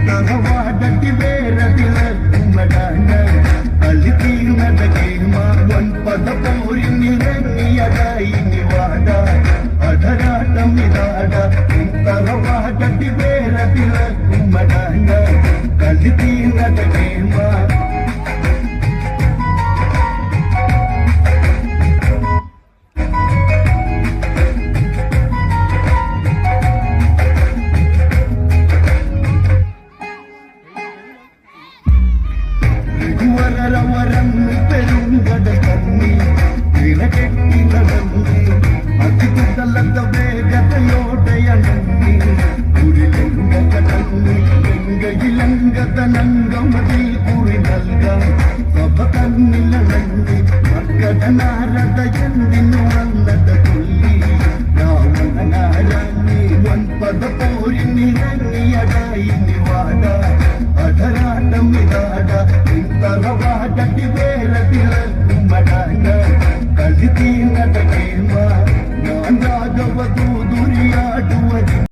തറവാടട്ടി വേരതില കുമ്മടാന കളി തീർന്നത കേമാവൻ പദ പോരിനിറങ്ങിയതായി നിവാട അധരാട്ടം ഇതാട തറവാടട്ടി വേരതില കുമ്മടാന കളി തീർന്നത കേമാ വരം പെരുങ്കട കണ്ണി ഇളകെട്ടി നടന്നി അതികുതലത വേഗതയോടെയണങ്ങി ഉരുലങ്കടങ്ങി എങ്കയിലങ്കതനങ്കമതിൽ കുറി നൽകാം സഭ തന്നിലണങ്ങി മർക്കടനാരത എന്തിനു വന്നത് കൊല്ലി രാവണനാരാങ്ങി വൻപദ പോരിനിറങ്ങിയടായി നിവാട അധരാട്ടം ഇതാട തറവാടട്ടി വേരതില കുമ്മടാന കളി